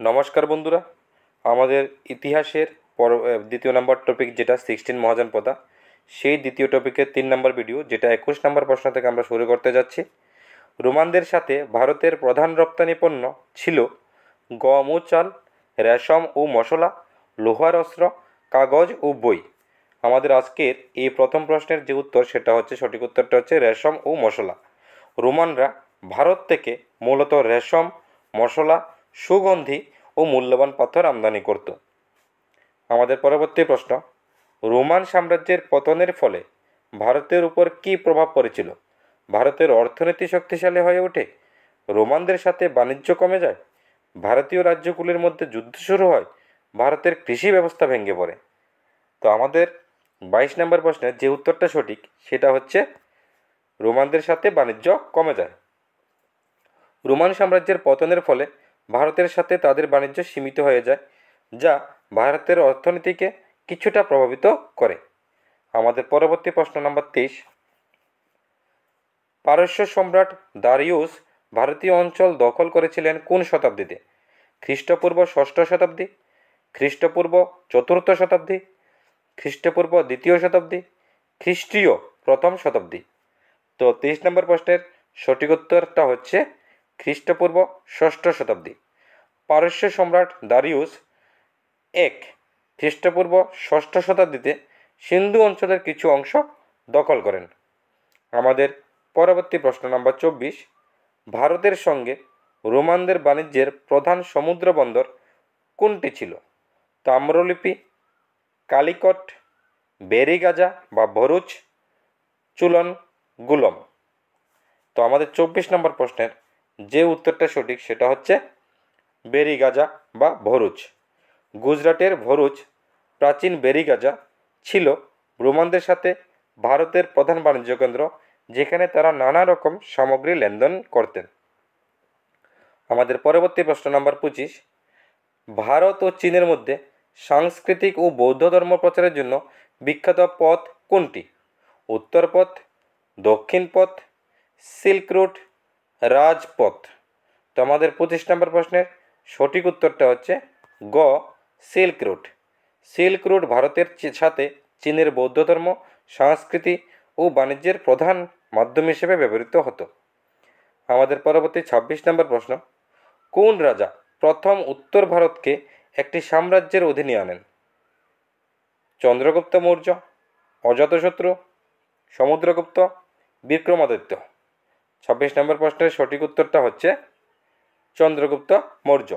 নমস্কার বন্ধুরা, আমাদের ইতিহাসের দ্বিতীয় নম্বর টপিক যেটা 16 মহাজনপদা, সেই দ্বিতীয় টপিকের 3 নম্বর ভিডিও যেটা 21 নম্বর প্রশ্ন থেকে আমরা শুরু করতে যাচ্ছি। রোমানদের সাথে ভারতের প্রধান রপ্তানি পণ্য ছিল গম ও চাল, রেশম ও মশলা, লোহার অস্ত্র, কাগজ ও বই। আমাদের আজকের এই প্রথম প্রশ্নের যে উত্তর সেটা হচ্ছে, সঠিক উত্তরটা হচ্ছে রেশম ও মশলা। রোমানরা ভারত থেকে মূলত রেশম, মশলা, সুগন্ধি ও মূল্যবান পাথর আমদানি করত। আমাদের পরবর্তী প্রশ্ন, রোমান সাম্রাজ্যের পতনের ফলে ভারতের উপর কী প্রভাব পড়েছিল? ভারতের অর্থনীতি শক্তিশালী হয়ে ওঠে, রোমানদের সাথে বাণিজ্য কমে যায়, ভারতীয় রাজ্যগুলির মধ্যে যুদ্ধ শুরু হয়, ভারতের কৃষি ব্যবস্থা ভেঙে পড়ে। তো আমাদের 22 নম্বর প্রশ্নের যে উত্তরটা সঠিক সেটা হচ্ছে, রোমানদের সাথে বাণিজ্য কমে যায়। রোমান সাম্রাজ্যের পতনের ফলে ভারতের সাথে তাদের বাণিজ্য সীমিত হয়ে যায়, যা ভারতের অর্থনীতিকে কিছুটা প্রভাবিত করে। আমাদের পরবর্তী প্রশ্ন নম্বর 23, পারস্য সম্রাট দারিউস ভারতীয় অঞ্চল দখল করেছিলেন কোন শতাব্দীতে? খ্রিস্টপূর্ব ষষ্ঠ শতাব্দী, খ্রিস্টপূর্ব চতুর্থ শতাব্দী, খ্রিস্টপূর্ব দ্বিতীয় শতাব্দী, খ্রিস্টীয় প্রথম শতাব্দী। তো 23 নম্বর প্রশ্নের সঠিক উত্তরটা হচ্ছে খ্রিস্টপূর্ব ষষ্ঠ শতাব্দী। পারস্য সম্রাট দারিউস এক খ্রিস্টপূর্ব ষষ্ঠ শতাব্দীতে সিন্ধু অঞ্চলের কিছু অংশ দখল করেন। আমাদের পরবর্তী প্রশ্ন নম্বর 24, ভারতের সঙ্গে রোমানদের বাণিজ্যের প্রধান সমুদ্র বন্দর কোনটি ছিল? তাম্রলিপি, কালিকট, বেরিগাজা বা ভরুচ, চুলন, গুলম। তো আমাদের 24 নম্বর প্রশ্নের যে উত্তরটা সঠিক সেটা হচ্ছে বেরিগাজা বা ভরুচ। গুজরাটের ভরুচ প্রাচীন বেরিগাজা ছিল রোমানদের সাথে ভারতের প্রধান বাণিজ্য কেন্দ্র, যেখানে তারা নানা রকম সামগ্রী লেনদেন করতেন। আমাদের পরবর্তী প্রশ্ন নম্বর 25, ভারত ও চীনের মধ্যে সাংস্কৃতিক ও বৌদ্ধ ধর্ম প্রচারের জন্য বিখ্যাত পথ কোনটি? উত্তর পথ, দক্ষিণ পথ, সিল্ক রুট, রাজপথ। তো আমাদের 25 নম্বর প্রশ্নের সঠিক উত্তরটা হচ্ছে গ, সিল্ক রুট। সিল্ক রুট ভারতের সাথে চীনের বৌদ্ধ ধর্ম, সংস্কৃতি ও বাণিজ্যের প্রধান মাধ্যম হিসেবে ব্যবহৃত হতো। আমাদের পরবর্তী 26 নম্বর প্রশ্ন, কোন রাজা প্রথম উত্তর ভারতকে একটি সাম্রাজ্যের অধীনে আনেন? চন্দ্রগুপ্ত মৌর্য, অজাতশত্রু, সমুদ্রগুপ্ত, বিক্রমাদিত্য। 26 নম্বর প্রশ্নের সঠিক উত্তরটা হচ্ছে চন্দ্রগুপ্ত মৌর্য।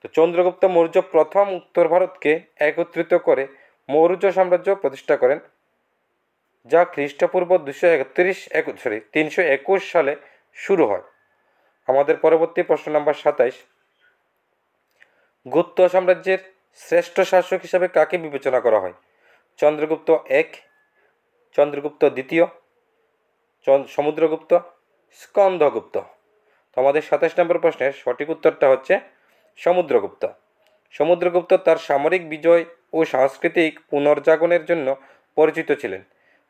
তো চন্দ্রগুপ্ত মৌর্য প্রথম উত্তর ভারতকে একত্রিত করে মৌর্য সাম্রাজ্য প্রতিষ্ঠা করেন, যা খ্রিস্টপূর্ব 321 সালে শুরু হয়। আমাদের পরবর্তী প্রশ্ন নম্বর 27, গুপ্ত সাম্রাজ্যের শ্রেষ্ঠ শাসক হিসাবে কাকে বিবেচনা করা হয়? চন্দ্রগুপ্ত এক, চন্দ্রগুপ্ত দ্বিতীয়, সমুদ্রগুপ্ত, স্কন্দগুপ্ত। তো আমাদের 27 নম্বর প্রশ্নের সঠিক উত্তরটা হচ্ছে সমুদ্রগুপ্ত। সমুদ্রগুপ্ত তার সামরিক বিজয় ও সাংস্কৃতিক পুনর্জাগরণের জন্য পরিচিত ছিলেন।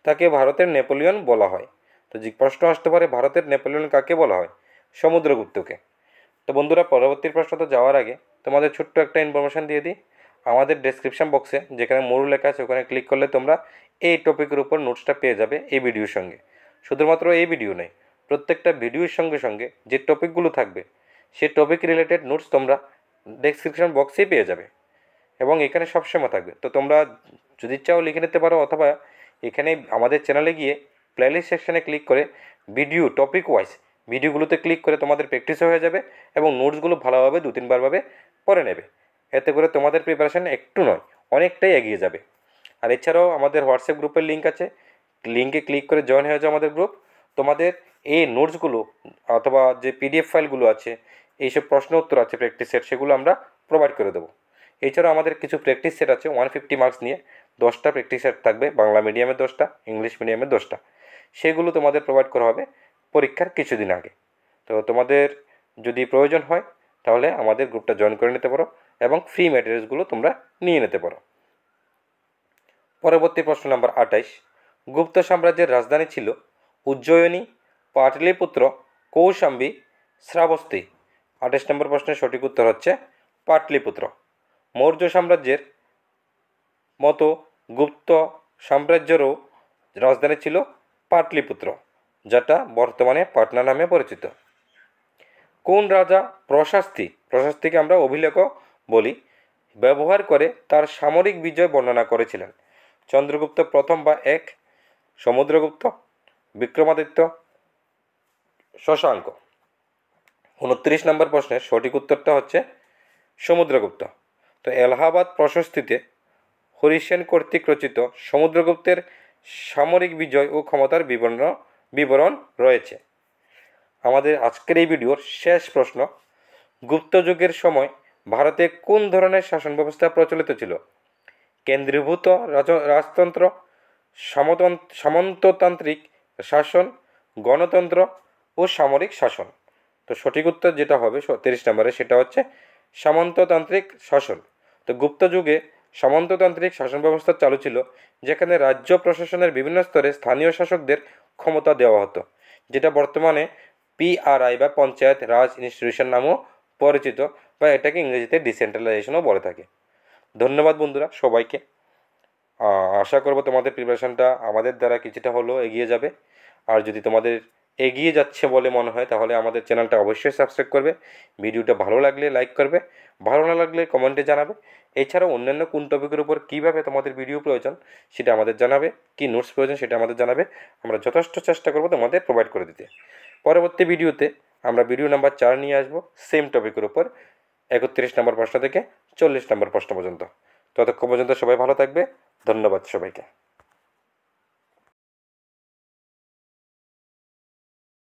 তাকে ভারতের নেপোলিয়ন বলা হয়। তো যে প্রশ্ন আসতে পারে, ভারতের নেপোলিয়ন কাকে বলা হয়? সমুদ্রগুপ্তকে। তো বন্ধুরা, পরবর্তী প্রশ্নতে যাওয়ার আগে তোমাদের ছোট্ট একটা ইনফরমেশান দিয়ে দিই। আমাদের ডেসক্রিপশন বক্সে যেখানে মোরু লেখা আছে ওখানে ক্লিক করলে তোমরা এই টপিকের উপর নোটসটা পেয়ে যাবে এই ভিডিওর সঙ্গে। শুধুমাত্র এই ভিডিও নয়, প্রত্যেকটা ভিডিওর সঙ্গে সঙ্গে যে টপিকগুলো থাকবে সেই টপিক রিলেটেড নোটস তোমরা ডেসক্রিপশন বক্সেই পেয়ে যাবে এবং এখানে সবসময় থাকবে। তো তোমরা যদি চাও লিখে নিতে পারো, অথবা এখানে আমাদের চ্যানেলে গিয়ে প্লেলিস্ট সেকশানে ক্লিক করে ভিডিও টপিক ওয়াইজ ভিডিওগুলোতে ক্লিক করে তোমাদের প্র্যাকটিসও হয়ে যাবে এবং নোটসগুলো ভালোভাবে 2-3 বার পড়ে নেবে। এতে করে তোমাদের প্রিপারেশান একটু নয়, অনেকটাই এগিয়ে যাবে। আর এছাড়াও আমাদের হোয়াটসঅ্যাপ গ্রুপের লিঙ্ক আছে, লিঙ্কে ক্লিক করে জয়েন হয়ে যাও আমাদের গ্রুপ। তোমাদের এই নোটসগুলো অথবা যে পিডিএফ ফাইলগুলো আছে, এইসব প্রশ্ন উত্তর আছে প্র্যাকটিস সেট, সেগুলো আমরা প্রোভাইড করে দেবো। এছাড়াও আমাদের কিছু প্র্যাকটিস সেট আছে 150 মার্কস নিয়ে, 10টা প্র্যাকটিস সেট থাকবে, বাংলা মিডিয়ামের 10টা, ইংলিশ মিডিয়ামের 10টা। সেগুলো তোমাদের প্রোভাইড করা হবে পরীক্ষার কিছুদিন আগে। তো তোমাদের যদি প্রয়োজন হয় তাহলে আমাদের গ্রুপটা জয়েন করে নিতে পারো এবং ফ্রি ম্যাটেরিয়ালসগুলো তোমরা নিয়ে নিতে পারো। পরবর্তী প্রশ্ন নম্বর 28, গুপ্ত সাম্রাজ্যের রাজধানী ছিল উজ্জয়িনী, পাটলিপুত্র, কৌশাম্বী, শ্রাবস্তী। 28 নম্বর প্রশ্নের সঠিক উত্তর হচ্ছে পাটলিপুত্র। মৌর্য সাম্রাজ্যের মতো গুপ্ত সাম্রাজ্যেরও রাজধানী ছিল পাটলিপুত্র, যেটা বর্তমানে পাটনা নামে পরিচিত। কোন রাজা প্রশস্তিকে আমরা অভিলেখও বলি, ব্যবহার করে তার সামরিক বিজয় বর্ণনা করেছিলেন? চন্দ্রগুপ্ত প্রথম বা এক, সমুদ্রগুপ্ত, বিক্রমাদিত্য, শশাঙ্ক। 29 নম্বর প্রশ্নের সঠিক উত্তরটা হচ্ছে সমুদ্রগুপ্ত। তো এলাহাবাদ প্রশস্তিতে হরিসেন কর্তৃক রচিত সমুদ্রগুপ্তের সামরিক বিজয় ও ক্ষমতার বিবরণ রয়েছে। আমাদের আজকের এই ভিডিওর শেষ প্রশ্ন, গুপ্ত যুগের সময় ভারতে কোন ধরনের শাসন ব্যবস্থা প্রচলিত ছিল? কেন্দ্রীভূত রাজতন্ত্র, সামন্ততান্ত্রিক শাসন, গণতন্ত্র ও সামরিক শাসন। তো সঠিক উত্তর যেটা হবে 30 নম্বরে সেটা হচ্ছে সামন্ততান্ত্রিক শাসন। তো গুপ্ত যুগে সামন্ততান্ত্রিক শাসন ব্যবস্থা চালু ছিল, যেখানে রাজ্য প্রশাসনের বিভিন্ন স্তরে স্থানীয় শাসকদের ক্ষমতা দেওয়া হতো, যেটা বর্তমানে পিআরআই বা পঞ্চায়েত রাজ ইনস্টিটিউশন নামেও পরিচিত, বা এটাকে ইংরেজিতে ডিসেন্ট্রালাইজেশনও বলে থাকে। ধন্যবাদ বন্ধুরা সবাইকে। আশা করব তোমাদের প্রিপারেশনটা আমাদের দ্বারা কিছুটা হলেও এগিয়ে যাবে। আর যদি তোমাদের এগিয়ে যাচ্ছে বলে মনে হয় তাহলে আমাদের চ্যানেলটা অবশ্যই সাবস্ক্রাইব করবে। ভিডিওটা ভালো লাগলে লাইক করবে, ভালো না লাগলে কমেন্টে জানাবে। এছাড়াও অন্যান্য কোন টপিকের উপর কীভাবে তোমাদের ভিডিও প্রয়োজন সেটা আমাদের জানাবে, কী নোটস প্রয়োজন সেটা আমাদের জানাবে। আমরা যথেষ্ট চেষ্টা করব তোমাদের প্রোভাইড করে দিতে। পরবর্তী ভিডিওতে আমরা ভিডিও নাম্বার 4 নিয়ে আসবো, সেম টপিকের উপর 31 নম্বর প্রশ্ন থেকে 40 নম্বর প্রশ্ন পর্যন্ত। ততক্ষণ পর্যন্ত সবাই ভালো থাকবে। ধন্যবাদ সবাইকে।